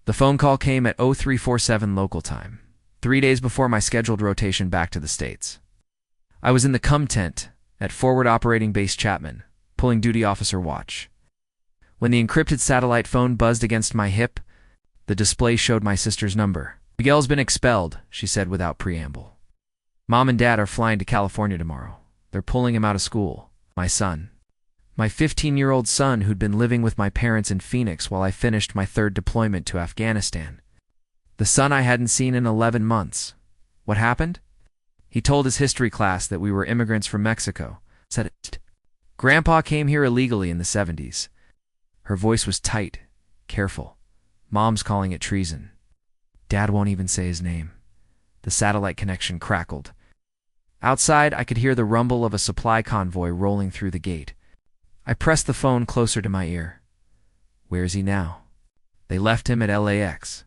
The phone call came at 0347 local time, 3 days before my scheduled rotation back to the States. I was in the cum tent at Forward Operating Base Chapman, pulling duty officer watch. When the encrypted satellite phone buzzed against my hip, the display showed my sister's number. "Miguel's been expelled," she said without preamble. "Mom and Dad are flying to California tomorrow. They're pulling him out of school. My son. My 15-year-old son who'd been living with my parents in Phoenix while I finished my 3rd deployment to Afghanistan. The son I hadn't seen in 11 months. What happened? He told his history class that we were immigrants from Mexico. Said it. Grandpa came here illegally in the 70s. Her voice was tight, careful. Mom's calling it treason. Dad won't even say his name. The satellite connection crackled. Outside, I could hear the rumble of a supply convoy rolling through the gate. I pressed the phone closer to my ear. Where is he now? They left him at LAX.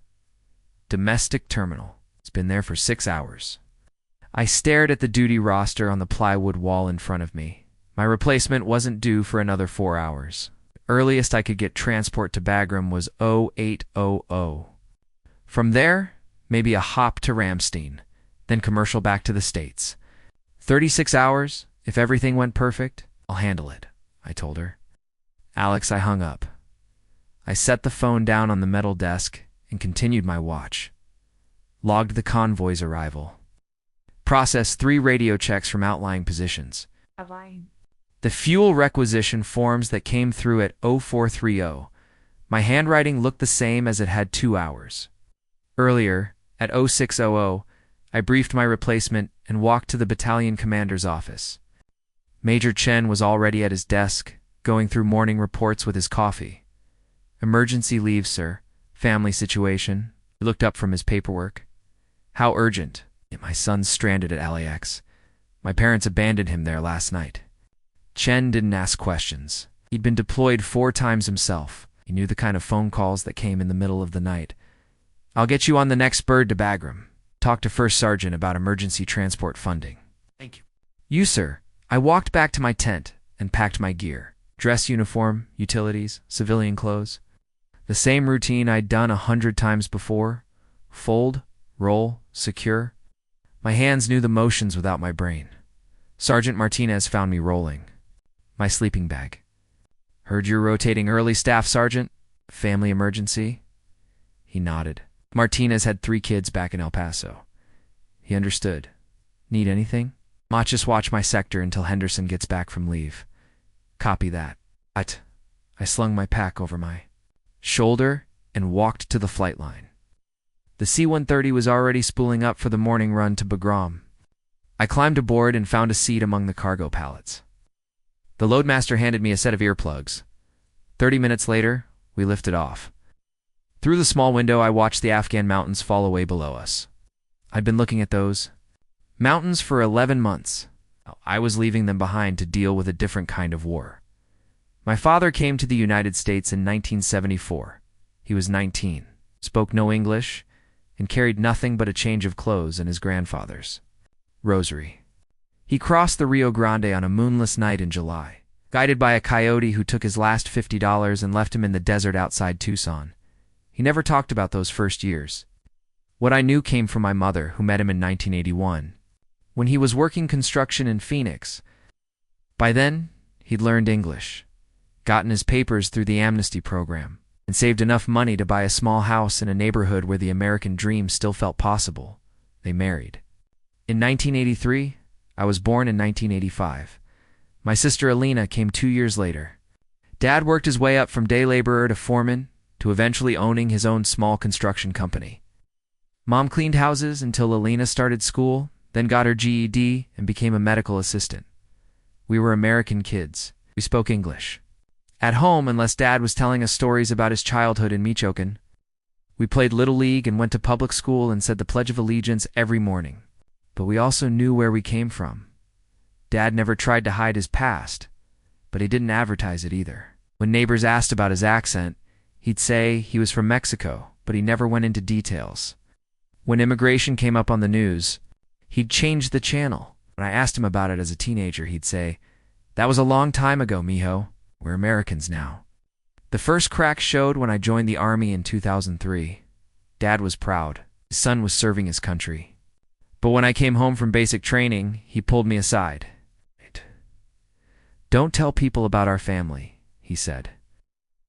Domestic terminal. It's been there for 6 hours. I stared at the duty roster on the plywood wall in front of me. My replacement wasn't due for another 4 hours. Earliest I could get transport to Bagram was 0800. From there, maybe a hop to Ramstein, then commercial back to the States. 36 hours, if everything went perfect, I'll handle it, I told her. Alex, I hung up. I set the phone down on the metal desk and continued my watch. Logged the convoy's arrival. Processed 3 radio checks from outlying positions. The fuel requisition forms that came through at 0430. My handwriting looked the same as it had 2 hours. Earlier, at 0600, I briefed my replacement and walked to the battalion commander's office. Major Chen was already at his desk, going through morning reports with his coffee. "Emergency leave, sir. Family situation." He looked up from his paperwork. "How urgent?" "My son's stranded at LAX. My parents abandoned him there last night." Chen didn't ask questions. He'd been deployed 4 times himself. He knew the kind of phone calls that came in the middle of the night. "I'll get you on the next bird to Bagram. Talk to First Sergeant about emergency transport funding." "Thank you." "You, sir." I walked back to my tent and packed my gear. Dress uniform, utilities, civilian clothes. The same routine I'd done 100 times before. Fold, roll, secure. My hands knew the motions without my brain. Sergeant Martinez found me rolling. My sleeping bag. "Heard you're rotating early, Staff Sergeant? Family emergency?" He nodded. Martinez had 3 kids back in El Paso. He understood. "Need anything?" "Might just watch my sector until Henderson gets back from leave." "Copy that." I slung my pack over my shoulder and walked to the flight line. The C-130 was already spooling up for the morning run to Bagram. I climbed aboard and found a seat among the cargo pallets. The loadmaster handed me a set of earplugs. 30 minutes later, we lifted off. Through the small window, I watched the Afghan mountains fall away below us. I'd been looking at those mountains for 11 months. I was leaving them behind to deal with a different kind of war. My father came to the United States in 1974. He was 19, spoke no English, and carried nothing but a change of clothes and his grandfather's rosary. He crossed the Rio Grande on a moonless night in July, guided by a coyote who took his last $50 and left him in the desert outside Tucson. He never talked about those first years. What I knew came from my mother, who met him in 1981, when he was working construction in Phoenix. By then, he'd learned English, gotten his papers through the amnesty program, and saved enough money to buy a small house in a neighborhood where the American dream still felt possible. They married. In 1983, I was born in 1985. My sister Alina came 2 years later. Dad worked his way up from day laborer to foreman, to eventually owning his own small construction company. Mom cleaned houses until Alina started school, then got her GED and became a medical assistant. We were American kids. We spoke English. At home, unless Dad was telling us stories about his childhood in Michoacan, we played Little League and went to public school and said the Pledge of Allegiance every morning. But we also knew where we came from. Dad never tried to hide his past, but he didn't advertise it either. When neighbors asked about his accent, he'd say he was from Mexico, but he never went into details. When immigration came up on the news, he'd change the channel. When I asked him about it as a teenager, he'd say, "That was a long time ago, mijo. We're Americans now." The first crack showed when I joined the Army in 2003. Dad was proud. His son was serving his country. But when I came home from basic training, he pulled me aside. "Don't tell people about our family," he said.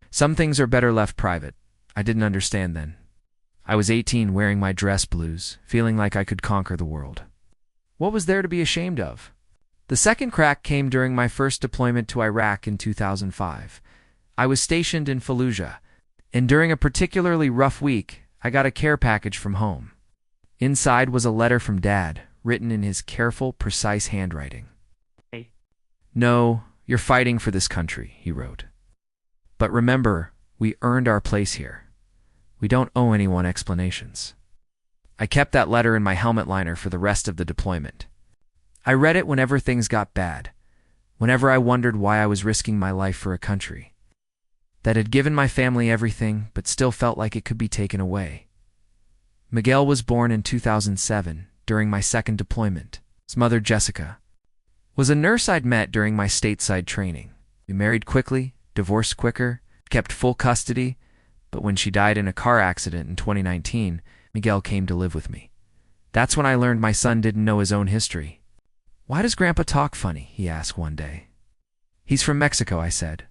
"Some things are better left private." I didn't understand then. I was 18, wearing my dress blues, feeling like I could conquer the world. What was there to be ashamed of? The second crack came during my first deployment to Iraq in 2005. I was stationed in Fallujah, and during a particularly rough week, I got a care package from home. Inside was a letter from Dad, written in his careful, precise handwriting. "Hey. No, you're fighting for this country," he wrote. "But remember, we earned our place here. We don't owe anyone explanations." I kept that letter in my helmet liner for the rest of the deployment. I read it whenever things got bad, whenever I wondered why I was risking my life for a country that had given my family everything but still felt like it could be taken away. Miguel was born in 2007, during my second deployment. His mother, Jessica, was a nurse I'd met during my stateside training. We married quickly, divorced quicker, kept full custody, but when she died in a car accident in 2019, Miguel came to live with me. That's when I learned my son didn't know his own history. "Why does Grandpa talk funny?" he asked one day. "He's from Mexico," I said.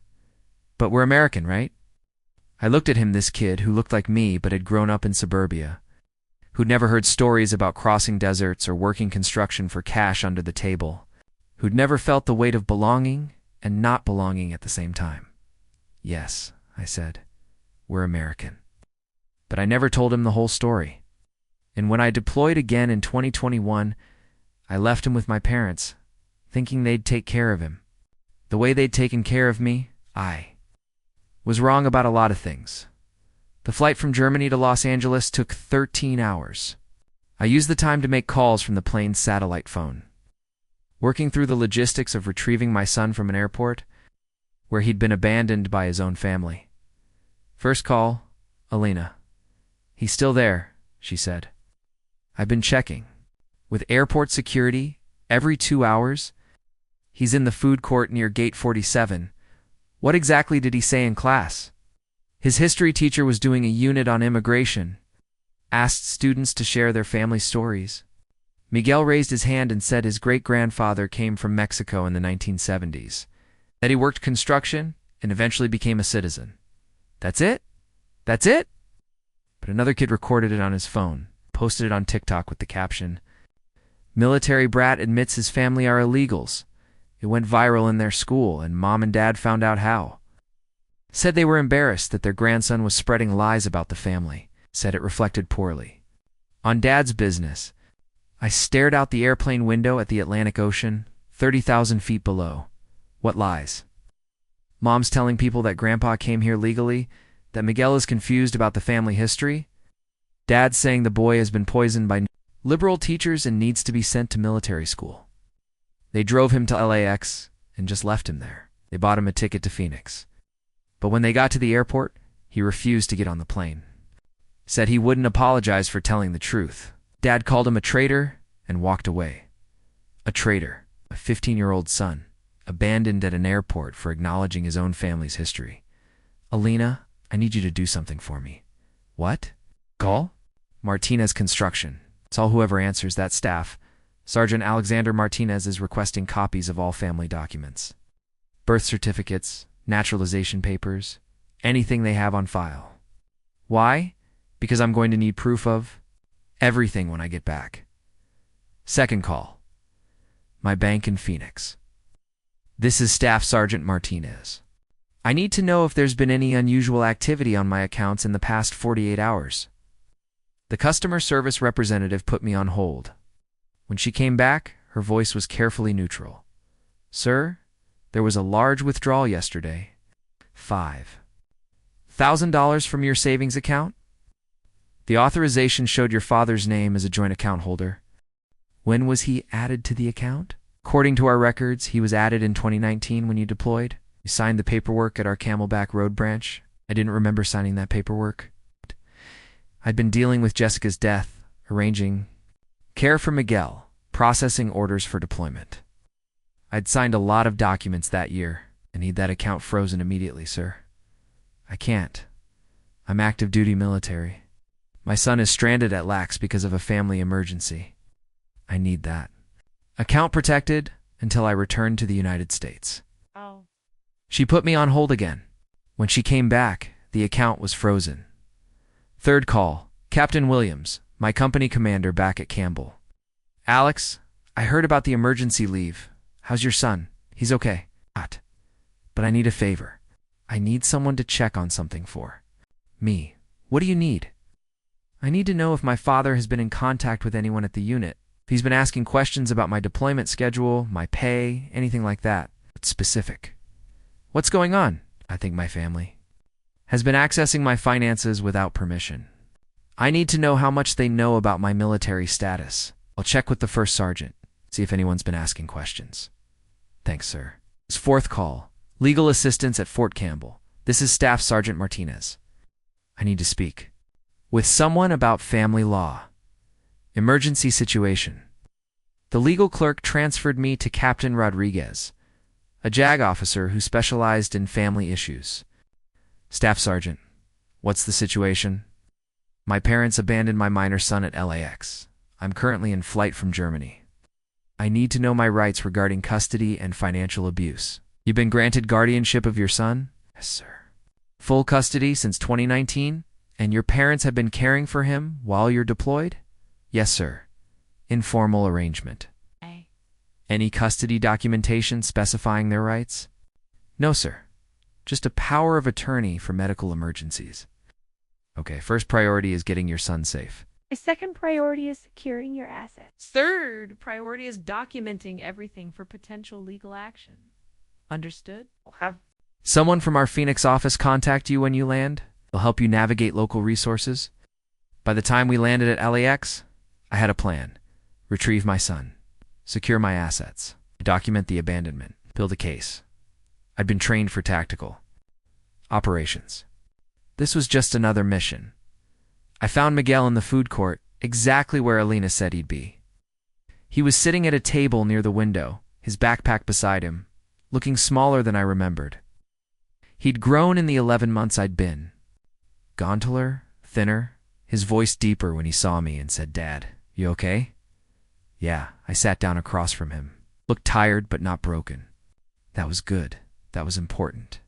"But we're American, right?" I looked at him, this kid who looked like me but had grown up in suburbia, who'd never heard stories about crossing deserts or working construction for cash under the table, who'd never felt the weight of belonging and not belonging at the same time. "Yes," I said, "we're American." But I never told him the whole story. And when I deployed again in 2021, I left him with my parents, thinking they'd take care of him. The way they'd taken care of me, I was wrong about a lot of things. The flight from Germany to Los Angeles took 13 hours. I used the time to make calls from the plane's satellite phone, working through the logistics of retrieving my son from an airport where he'd been abandoned by his own family. First call, Alina. "He's still there," she said. "I've been checking. With airport security, every 2 hours, he's in the food court near Gate 47. What exactly did he say in class?" His history teacher was doing a unit on immigration, asked students to share their family stories. Miguel raised his hand and said his great-grandfather came from Mexico in the 1970s, that he worked construction and eventually became a citizen. "That's it? That's it?" But another kid recorded it on his phone, posted it on TikTok with the caption, "Military brat admits his family are illegals. It went viral in their school, and Mom and Dad found out how. Said they were embarrassed that their grandson was spreading lies about the family. Said it reflected poorly on Dad's business." I stared out the airplane window at the Atlantic Ocean, 30,000 feet below. What lies? Mom's telling people that Grandpa came here legally, that Miguel is confused about the family history. Dad's saying the boy has been poisoned by liberal teachers and needs to be sent to military school. They drove him to LAX and just left him there. They bought him a ticket to Phoenix. But when they got to the airport, he refused to get on the plane. Said he wouldn't apologize for telling the truth. Dad called him a traitor and walked away. A traitor, a 15-year-old son, abandoned at an airport for acknowledging his own family's history. "Alina, I need you to do something for me." "What?" "Call Martinez Construction. It's all whoever answers that staff. Sergeant Alexander Martinez is requesting copies of all family documents. Birth certificates, naturalization papers, anything they have on file." "Why?" "Because I'm going to need proof of everything when I get back." Second call. My bank in Phoenix. "This is Staff Sergeant Martinez. I need to know if there's been any unusual activity on my accounts in the past 48 hours. The customer service representative put me on hold. When she came back, her voice was carefully neutral. "Sir, there was a large withdrawal yesterday. $5,000 from your savings account? The authorization showed your father's name as a joint account holder. When was he added to the account?" "According to our records, he was added in 2019 when you deployed. You signed the paperwork at our Camelback Road branch." I didn't remember signing that paperwork. I'd been dealing with Jessica's death, arranging care for Miguel, processing orders for deployment. I'd signed a lot of documents that year. I need that account frozen immediately, sir. "I can't. I'm active duty military." My son is stranded at LAX because of a family emergency. I need that. Account protected until I return to the United States. Oh. She put me on hold again. When she came back, the account was frozen. Third call, Captain Williams, my company commander back at Campbell. Alex, I heard about the emergency leave. How's your son? He's okay. Hot. But I need a favor. I need someone to check on something for me. What do you need? I need to know if my father has been in contact with anyone at the unit. If he's been asking questions about my deployment schedule, my pay, anything like that. It's specific. What's going on? I think my family has been accessing my finances without permission. I need to know how much they know about my military status. I'll check with the first sergeant, see if anyone's been asking questions. Thanks, sir. Fourth call, legal assistance at Fort Campbell. This is Staff Sergeant Martinez. I need to speak with someone about family law. Emergency situation. The legal clerk transferred me to Captain Rodriguez, a JAG officer who specialized in family issues. Staff Sergeant, what's the situation? My parents abandoned my minor son at LAX. I'm currently in flight from Germany. I need to know my rights regarding custody and financial abuse. You've been granted guardianship of your son? Yes, sir. Full custody since 2019? And your parents have been caring for him while you're deployed? Yes, sir. Informal arrangement. Any custody documentation specifying their rights? No, sir. Just a power of attorney for medical emergencies. Okay, first priority is getting your son safe. My second priority is securing your assets. Third priority is documenting everything for potential legal action. Understood? I'll have Someone from our Phoenix office contact you when you land. They'll help you navigate local resources. By the time we landed at LAX, I had a plan. Retrieve my son. Secure my assets. Document the abandonment. Build a case. I'd been trained for tactical operations. This was just another mission. I found Miguel in the food court, exactly where Alina said he'd be. He was sitting at a table near the window, his backpack beside him, looking smaller than I remembered. He'd grown in the 11 months I'd been. Gauntler, thinner, his voice deeper when he saw me and said, "Dad, you okay?" Yeah, I sat down across from him. Looked tired but not broken. That was good. That was important.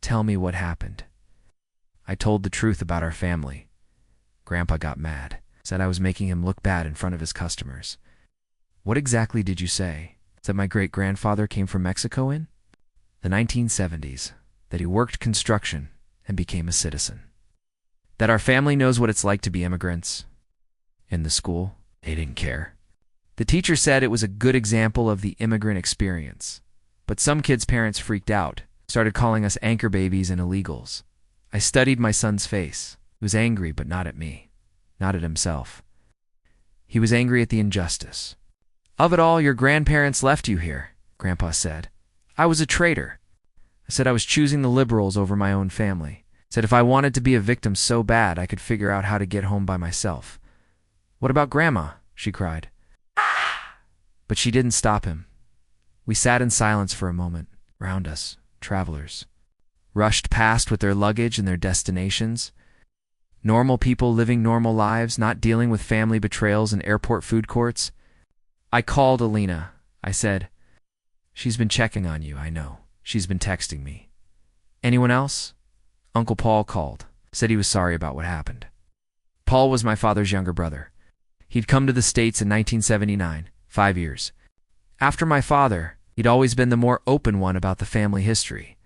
Tell me what happened. I told the truth about our family. Grandpa got mad, said I was making him look bad in front of his customers. What exactly did you say? That my great-grandfather came from Mexico in the 1970s, that he worked construction and became a citizen. That our family knows what it's like to be immigrants. In the school, they didn't care. The teacher said it was a good example of the immigrant experience. But some kids' parents freaked out, started calling us anchor babies and illegals. I studied my son's face. He was angry, but not at me, not at himself. He was angry at the injustice. Of it all, your grandparents left you here, Grandpa said. I was a traitor. I said I was choosing the liberals over my own family. Said if I wanted to be a victim so bad, I could figure out how to get home by myself. What about Grandma? She cried. But she didn't stop him. We sat in silence for a moment. Round us, travelers rushed past with their luggage and their destinations. Normal people living normal lives, not dealing with family betrayals in airport food courts. I called Alina. I said, "She's been checking on you, I know. She's been texting me." Anyone else? Uncle Paul called, said he was sorry about what happened. Paul was my father's younger brother. He'd come to the States in 1979, 5 years. After my father, he'd always been the more open one about the family history.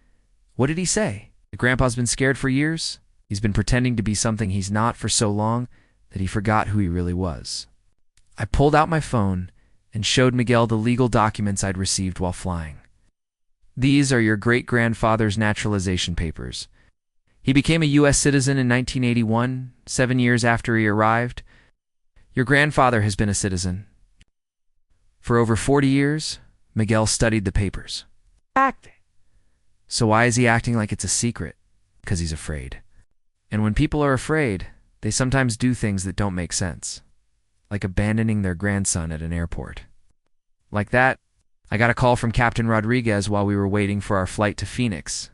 What did he say? That Grandpa's been scared for years? He's been pretending to be something he's not for so long that he forgot who he really was. I pulled out my phone and showed Miguel the legal documents I'd received while flying. These are your great-grandfather's naturalization papers. He became a U.S. citizen in 1981, 7 years after he arrived. Your grandfather has been a citizen. For over 40 years, Miguel studied the papers. Fact. So why is he acting like it's a secret? Because he's afraid. And when people are afraid, they sometimes do things that don't make sense. Like abandoning their grandson at an airport. Like that, I got a call from Captain Rodriguez while we were waiting for our flight to Phoenix.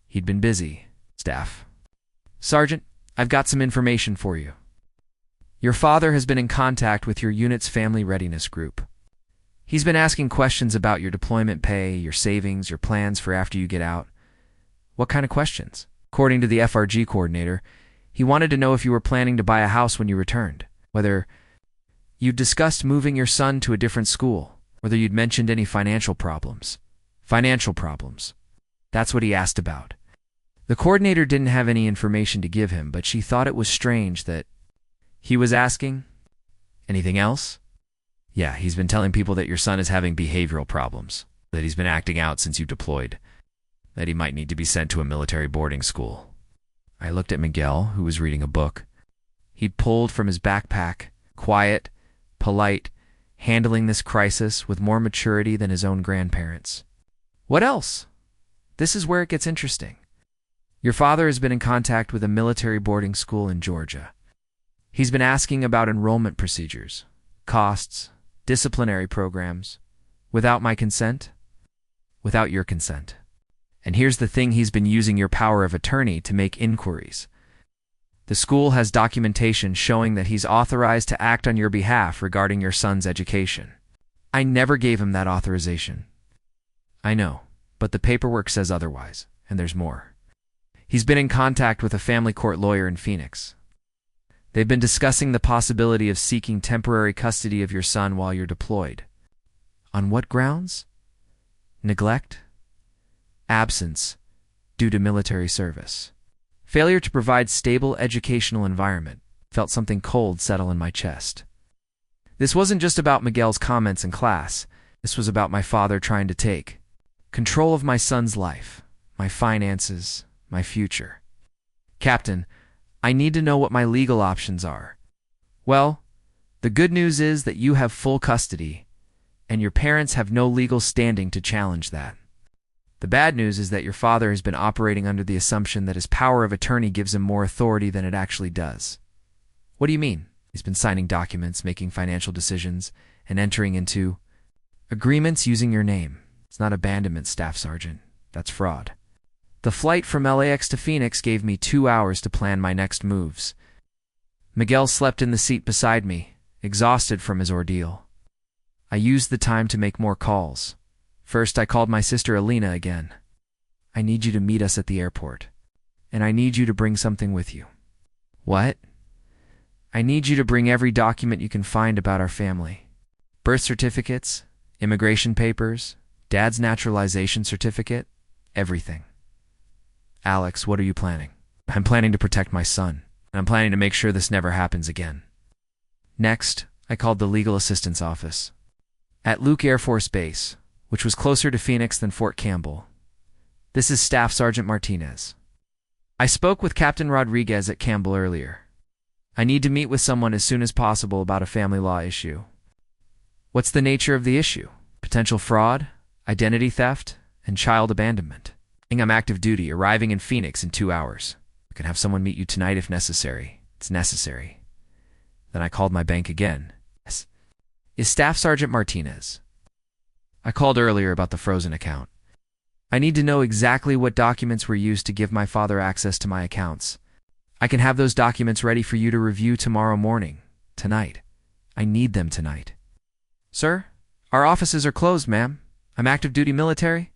He'd been busy. Staff. "Sergeant, I've got some information for you. Your father has been in contact with your unit's family readiness group. He's been asking questions about your deployment pay, your savings, your plans for after you get out. What kind of questions? According to the FRG coordinator, he wanted to know if you were planning to buy a house when you returned, whether you'd discussed moving your son to a different school, whether you'd mentioned any financial problems. Financial problems. That's what he asked about. The coordinator didn't have any information to give him, but she thought it was strange that he was asking. Anything else? Yeah, he's been telling people that your son is having behavioral problems, that he's been acting out since you deployed, that he might need to be sent to a military boarding school. I looked at Miguel, who was reading a book. He'd pulled from his backpack, quiet, polite, handling this crisis with more maturity than his own grandparents. What else? This is where it gets interesting. Your father has been in contact with a military boarding school in Georgia. He's been asking about enrollment procedures, costs, disciplinary programs. Without my consent? Without your consent. And here's the thing, he's been using your power of attorney to make inquiries. The school has documentation showing that he's authorized to act on your behalf regarding your son's education. I never gave him that authorization. I know, but the paperwork says otherwise, and there's more. He's been in contact with a family court lawyer in Phoenix. They've been discussing the possibility of seeking temporary custody of your son while you're deployed. On what grounds? Neglect? Absence due to military service. Failure to provide stable educational environment. Felt something cold settle in my chest. This wasn't just about Miguel's comments in class. This was about my father trying to take control of my son's life, my finances, my future. Captain, I need to know what my legal options are. Well, the good news is that you have full custody, and your parents have no legal standing to challenge that. The bad news is that your father has been operating under the assumption that his power of attorney gives him more authority than it actually does. What do you mean? He's been signing documents, making financial decisions, and entering into agreements using your name. It's not abandonment, Staff Sergeant. That's fraud. The flight from LAX to Phoenix gave me 2 hours to plan my next moves. Miguel slept in the seat beside me, exhausted from his ordeal. I used the time to make more calls. First, I called my sister Alina again. I need you to meet us at the airport, and I need you to bring something with you. What? I need you to bring every document you can find about our family. Birth certificates, immigration papers, Dad's naturalization certificate, everything. Alex, what are you planning? I'm planning to protect my son, and I'm planning to make sure this never happens again. Next, I called the legal assistance office. At Luke Air Force Base, which was closer to Phoenix than Fort Campbell. This is Staff Sergeant Martinez. I spoke with Captain Rodriguez at Campbell earlier. I need to meet with someone as soon as possible about a family law issue. What's the nature of the issue? Potential fraud, identity theft, and child abandonment. I'm active duty, arriving in Phoenix in 2 hours. I can have someone meet you tonight if necessary. It's necessary. Then I called my bank again. Yes. Is Staff Sergeant Martinez? I called earlier about the frozen account. I need to know exactly what documents were used to give my father access to my accounts. I can have those documents ready for you to review tomorrow morning. Tonight. I need them tonight. Sir, our offices are closed, ma'am. I'm active duty military.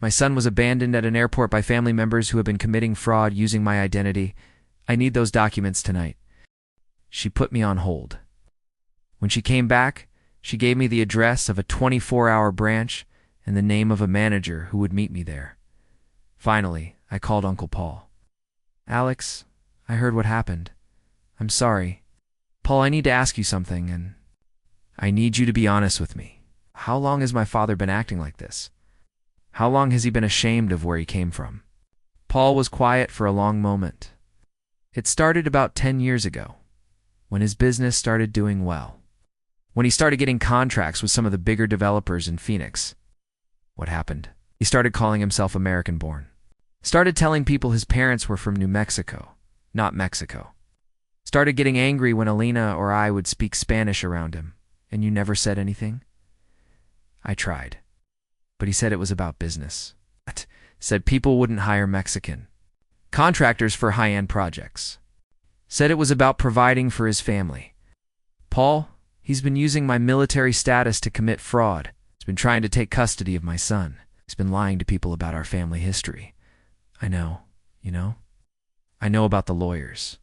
My son was abandoned at an airport by family members who have been committing fraud using my identity. I need those documents tonight. She put me on hold. When she came back, she gave me the address of a 24-hour branch and the name of a manager who would meet me there. Finally, I called Uncle Paul. Alex, I heard what happened. I'm sorry. Paul, I need to ask you something, and I need you to be honest with me. How long has my father been acting like this? How long has he been ashamed of where he came from? Paul was quiet for a long moment. It started about 10 years ago, when his business started doing well. When he started getting contracts with some of the bigger developers in Phoenix. What happened? He started calling himself American-born. Started telling people his parents were from New Mexico, not Mexico. Started getting angry when Alina or I would speak Spanish around him, and you never said anything? I tried. But he said it was about business. Said people wouldn't hire Mexican contractors for high-end projects. Said it was about providing for his family. Paul, he's been using my military status to commit fraud. He's been trying to take custody of my son. He's been lying to people about our family history. I know, you know? I know about the lawyers.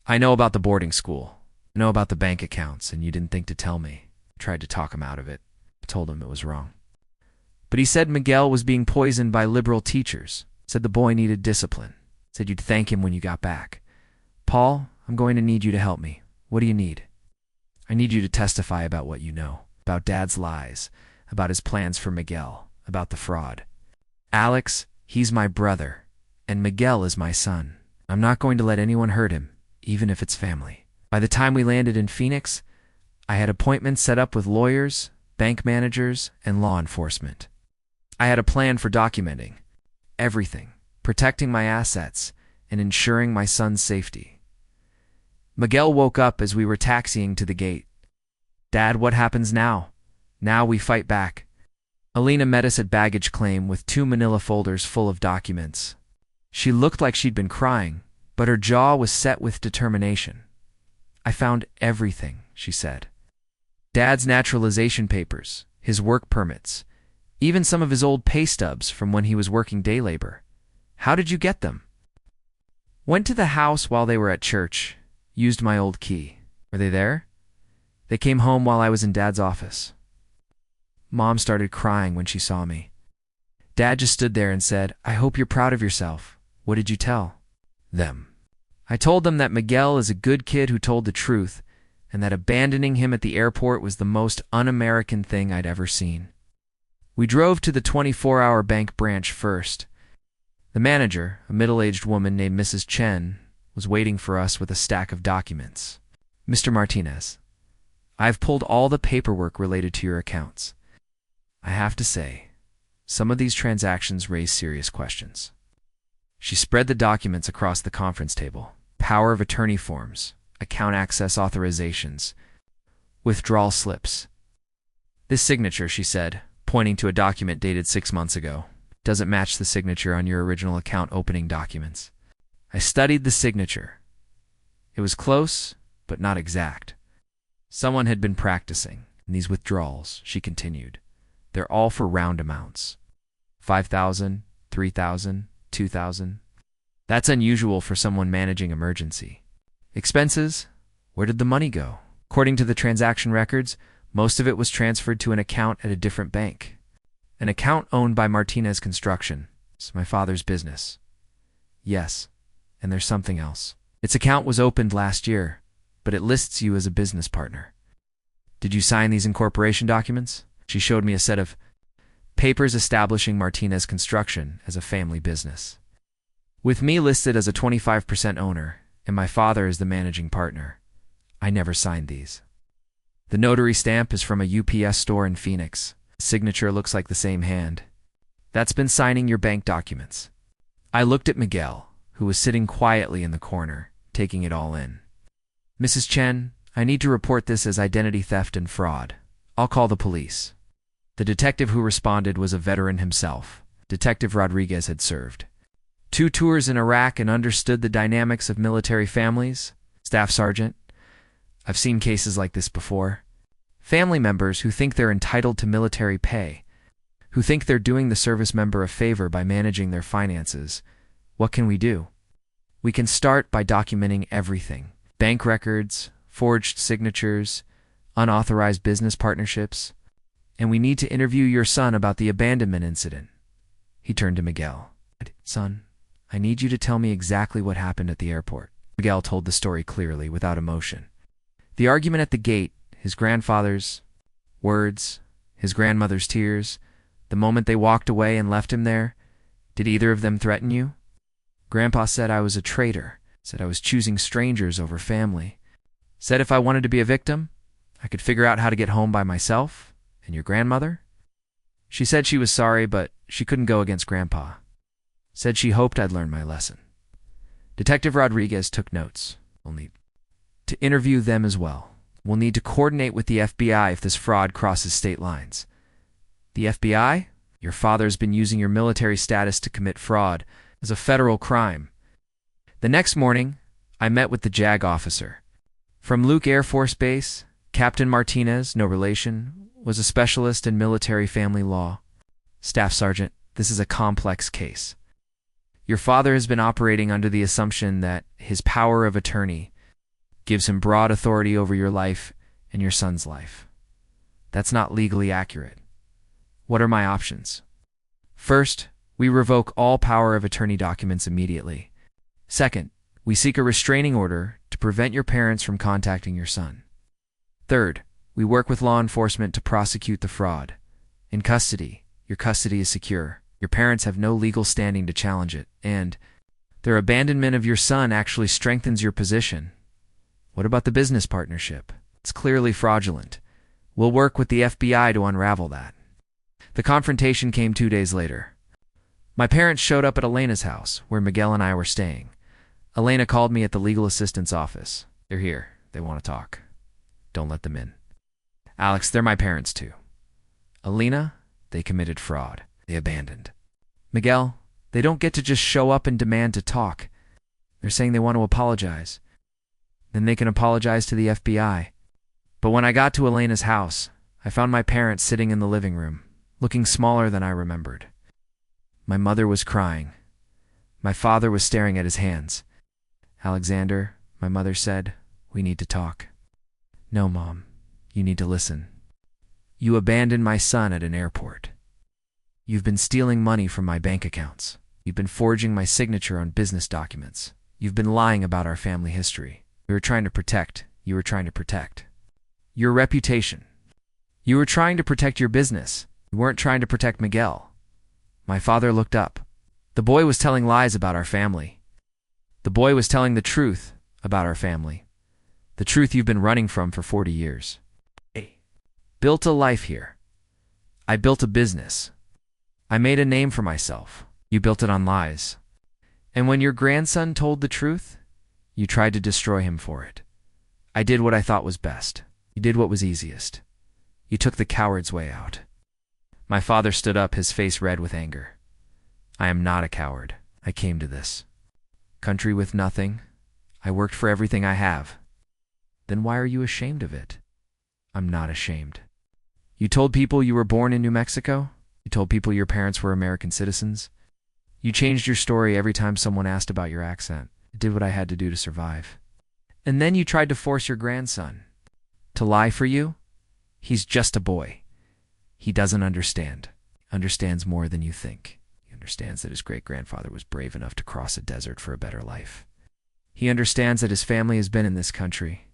I know about the boarding school. I know about the bank accounts, and you didn't think to tell me. I tried to talk him out of it. I told him it was wrong. But he said Miguel was being poisoned by liberal teachers. Said the boy needed discipline. Said you'd thank him when you got back. Paul, I'm going to need you to help me. What do you need? I need you to testify about what you know, about Dad's lies, about his plans for Miguel, about the fraud. Alex, he's my brother, and Miguel is my son. I'm not going to let anyone hurt him, even if it's family. By the time we landed in Phoenix, I had appointments set up with lawyers, bank managers, and law enforcement. I had a plan for documenting everything, protecting my assets, and ensuring my son's safety. Miguel woke up as we were taxiing to the gate. Dad, what happens now? Now we fight back. Alina met us at baggage claim with 2 manila folders full of documents. She looked like she'd been crying, but her jaw was set with determination. I found everything, she said. Dad's naturalization papers, his work permits, even some of his old pay stubs from when he was working day labor. How did you get them? Went to the house while they were at church. Used my old key. Were they there? They came home while I was in Dad's office. Mom started crying when she saw me. Dad just stood there and said, I hope you're proud of yourself. What did you tell them? I told them that Miguel is a good kid who told the truth, and that abandoning him at the airport was the most un-American thing I'd ever seen. We drove to the 24-hour bank branch first. The manager, a middle-aged woman named Mrs. Chen, was waiting for us with a stack of documents. Mr. Martinez, I've pulled all the paperwork related to your accounts. I have to say, some of these transactions raise serious questions. She spread the documents across the conference table. Power of attorney forms, account access authorizations, withdrawal slips. This signature, she said, pointing to a document dated 6 months ago, doesn't match the signature on your original account opening documents. I studied the signature. It was close, but not exact. Someone had been practicing, and these withdrawals, she continued, they're all for round amounts. 5,000, 3,000, 2,000. That's unusual for someone managing emergency. Expenses? Where did the money go? According to the transaction records, most of it was transferred to an account at a different bank. An account owned by Martinez Construction. It's my father's business. Yes, and there's something else. Its account was opened last year, but it lists you as a business partner. Did you sign these incorporation documents? She showed me a set of papers establishing Martinez Construction as a family business, with me listed as a 25% owner and my father as the managing partner. I never signed these. The notary stamp is from a UPS store in Phoenix. The signature looks like the same hand. That's been signing your bank documents. I looked at Miguel, who was sitting quietly in the corner, taking it all in. Mrs. Chen, I need to report this as identity theft and fraud. I'll call the police. The detective who responded was a veteran himself. Detective Rodriguez had served 2 tours in Iraq and understood the dynamics of military families. Staff sergeant, I've seen cases like this before. Family members who think they're entitled to military pay, who think they're doing the service member a favor by managing their finances. What can we do? We can start by documenting everything. Bank records, forged signatures, unauthorized business partnerships. And we need to interview your son about the abandonment incident. He turned to Miguel. Son, I need you to tell me exactly what happened at the airport. Miguel told the story clearly, without emotion. The argument at the gate, his grandfather's words, his grandmother's tears, the moment they walked away and left him there. Did either of them threaten you? Grandpa said I was a traitor, said I was choosing strangers over family, said if I wanted to be a victim, I could figure out how to get home by myself. And your grandmother? She said she was sorry, but she couldn't go against Grandpa. Said she hoped I'd learn my lesson. Detective Rodriguez took notes. We'll need to interview them as well. We'll need to coordinate with the FBI if this fraud crosses state lines. The FBI? Your father's been using your military status to commit fraud as a federal crime. The next morning, I met with the JAG officer. From Luke Air Force Base, Captain Martinez, no relation, was a specialist in military family law. Staff Sergeant, this is a complex case. Your father has been operating under the assumption that his power of attorney gives him broad authority over your life and your son's life. That's not legally accurate. What are my options? First, we revoke all power of attorney documents immediately. Second, we seek a restraining order to prevent your parents from contacting your son. Third, we work with law enforcement to prosecute the fraud. In custody, your custody is secure. Your parents have no legal standing to challenge it, and their abandonment of your son actually strengthens your position. What about the business partnership? It's clearly fraudulent. We'll work with the FBI to unravel that. The confrontation came 2 days later. My parents showed up at Elena's house, where Miguel and I were staying. Elena called me at the legal assistant's office. They're here. They want to talk. Don't let them in. Alex, they're my parents too. Elena, they committed fraud. They abandoned. Miguel, they don't get to just show up and demand to talk. They're saying they want to apologize. Then they can apologize to the FBI. But when I got to Elena's house, I found my parents sitting in the living room, looking smaller than I remembered. My mother was crying. My father was staring at his hands. Alexander, my mother said, we need to talk. No, Mom, you need to listen. You abandoned my son at an airport. You've been stealing money from my bank accounts. You've been forging my signature on business documents. You've been lying about our family history. You were trying to protect your reputation. You were trying to protect your business. You weren't trying to protect Miguel. My father looked up. The boy was telling lies about our family. The boy was telling the truth about our family. The truth you've been running from for 40 years. I built a life here. I built a business. I made a name for myself. You built it on lies. And when your grandson told the truth, you tried to destroy him for it. I did what I thought was best. You did what was easiest. You took the coward's way out. My father stood up, his face red with anger. I am not a coward. I came to this country with nothing. I worked for everything I have. Then why are you ashamed of it? I'm not ashamed. You told people you were born in New Mexico? You told people your parents were American citizens? You changed your story every time someone asked about your accent. I did what I had to do to survive. And then you tried to force your grandson to lie for you? He's just a boy. He doesn't understand. He understands more than you think. He understands that his great-grandfather was brave enough to cross a desert for a better life. He understands that his family has been in this country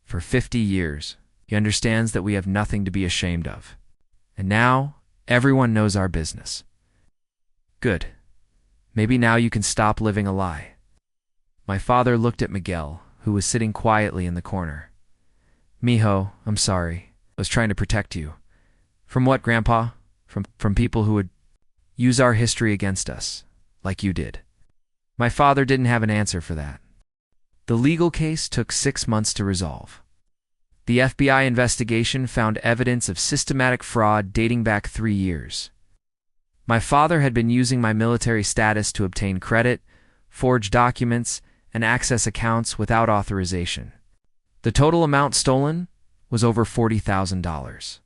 for 50 years. He understands that we have nothing to be ashamed of. And now, everyone knows our business. Good. Maybe now you can stop living a lie. My father looked at Miguel, who was sitting quietly in the corner. Mijo, I'm sorry. I was trying to protect you. From what, Grandpa? From people who would use our history against us, like you did. My father didn't have an answer for that. The legal case took 6 months to resolve. The FBI investigation found evidence of systematic fraud dating back 3 years. My father had been using my military status to obtain credit, forge documents, and access accounts without authorization. The total amount stolen was over $40,000.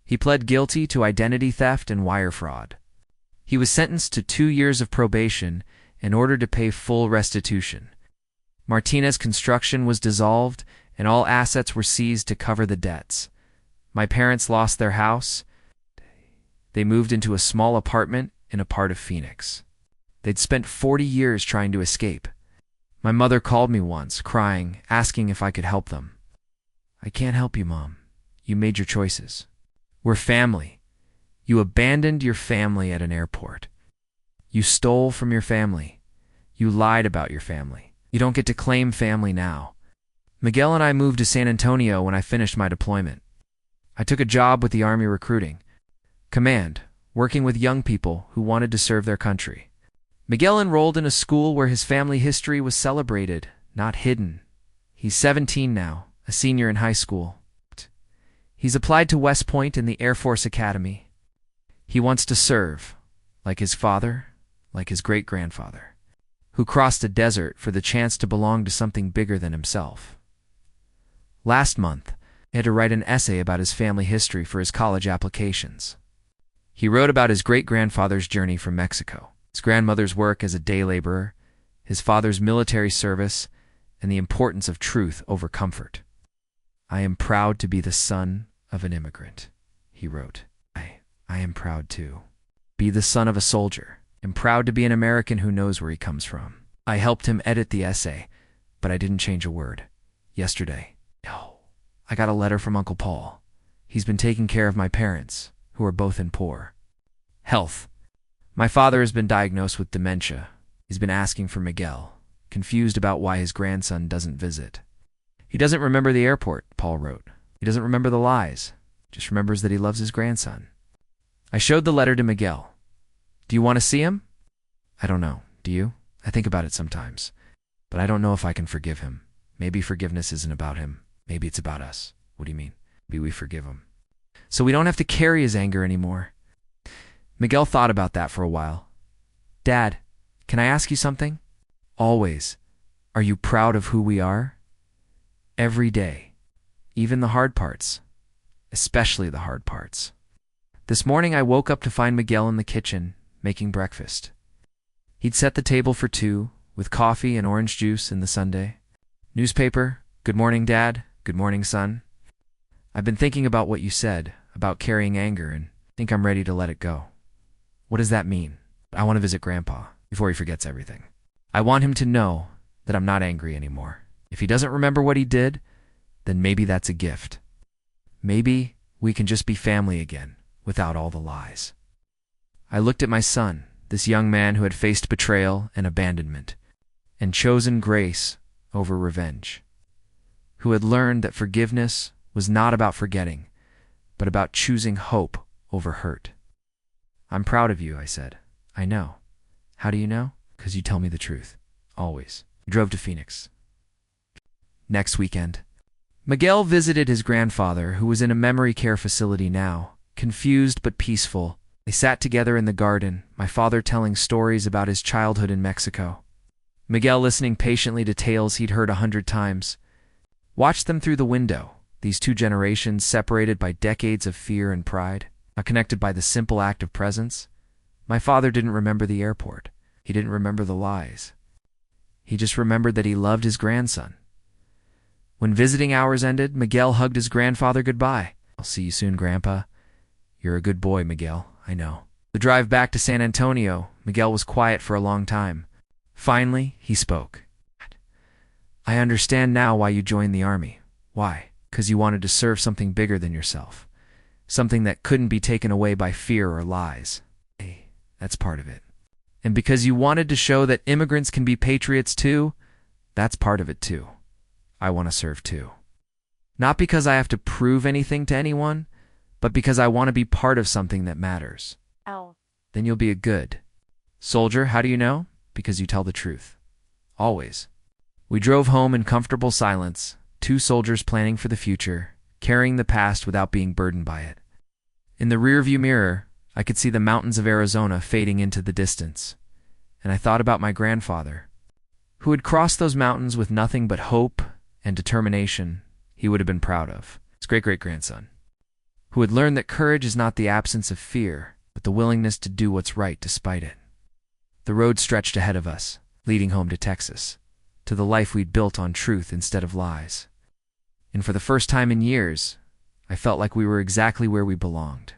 He pled guilty to identity theft and wire fraud. He was sentenced to 2 years of probation in order to pay full restitution. Martinez Construction was dissolved, and all assets were seized to cover the debts. My parents lost their house. They moved into a small apartment in a part of Phoenix. They'd spent 40 years trying to escape. My mother called me once, crying, asking if I could help them. I can't help you, Mom. You made your choices. We're family. You abandoned your family at an airport. You stole from your family. You lied about your family. You don't get to claim family now. Miguel and I moved to San Antonio when I finished my deployment. I took a job with the Army Recruiting Command, working with young people who wanted to serve their country. Miguel enrolled in a school where his family history was celebrated, not hidden. He's 17 now, a senior in high school. He's applied to West Point in the Air Force Academy. He wants to serve, like his father, like his great-grandfather. who crossed a desert for the chance to belong to something bigger than himself. Last month, he had to write an essay about his family history for his college applications. He wrote about his great-grandfather's journey from Mexico, his grandmother's work as a day laborer, his father's military service, and the importance of truth over comfort. "I am proud to be the son of an immigrant," he wrote. I am proud too. Be the son of a soldier. I'm proud to be an American who knows where he comes from. I helped him edit the essay, but I didn't change a word. Yesterday, I got a letter from Uncle Paul. He's been taking care of my parents, who are both in poor health. My father has been diagnosed with dementia. He's been asking for Miguel, confused about why his grandson doesn't visit. He doesn't remember the airport, Paul wrote. He doesn't remember the lies, just remembers that he loves his grandson. I showed the letter to Miguel. "Do you want to see him?" "I don't know. Do you? I think about it sometimes. But I don't know if I can forgive him. Maybe forgiveness isn't about him. Maybe it's about us." "What do you mean?" "Maybe we forgive him, so we don't have to carry his anger anymore." Miguel thought about that for a while. "Dad, can I ask you something?" "Always. Are you proud of who we are?" "Every day. Even the hard parts. Especially the hard parts." This morning I woke up to find Miguel in the kitchen, making breakfast. He'd set the table for two, with coffee and orange juice in the sundae. Newspaper, "Good morning, Dad. Good morning, son. I've been thinking about what you said, about carrying anger, and think I'm ready to let it go." "What does that mean?" "I want to visit Grandpa, before he forgets everything. I want him to know that I'm not angry anymore. If he doesn't remember what he did, then maybe that's a gift. Maybe we can just be family again, without all the lies." I looked at my son, this young man who had faced betrayal and abandonment, and chosen grace over revenge, who had learned that forgiveness was not about forgetting, but about choosing hope over hurt. "I'm proud of you," I said. "I know." "How do you know?" "'Cause you tell me the truth. Always." We drove to Phoenix. Next weekend, Miguel visited his grandfather, who was in a memory care facility now. Confused but peaceful, they sat together in the garden, my father telling stories about his childhood in Mexico. Miguel listening patiently to tales he'd heard 100 times. Watched them through the window, these two generations separated by decades of fear and pride, not connected by the simple act of presence. My father didn't remember the airport. He didn't remember the lies. He just remembered that he loved his grandson. When visiting hours ended, Miguel hugged his grandfather goodbye. "I'll see you soon, Grandpa. You're a good boy, Miguel, I know." The drive back to San Antonio, Miguel was quiet for a long time. Finally, he spoke. "I understand now why you joined the army. Why? 'Cause you wanted to serve something bigger than yourself. Something that couldn't be taken away by fear or lies. Hey, that's part of it. And because you wanted to show that immigrants can be patriots too, that's part of it too. I want to serve too. Not because I have to prove anything to anyone, but because I want to be part of something that matters." "Then you'll be a good soldier. How do you know?" "Because you tell the truth. Always." We drove home in comfortable silence, two soldiers planning for the future, carrying the past without being burdened by it. In the rearview mirror, I could see the mountains of Arizona fading into the distance, and I thought about my grandfather, who had crossed those mountains with nothing but hope and determination he would have been proud of. His great-great-grandson, who had learned that courage is not the absence of fear, but the willingness to do what's right despite it. The road stretched ahead of us, leading home to Texas, to the life we'd built on truth instead of lies. And for the first time in years, I felt like we were exactly where we belonged.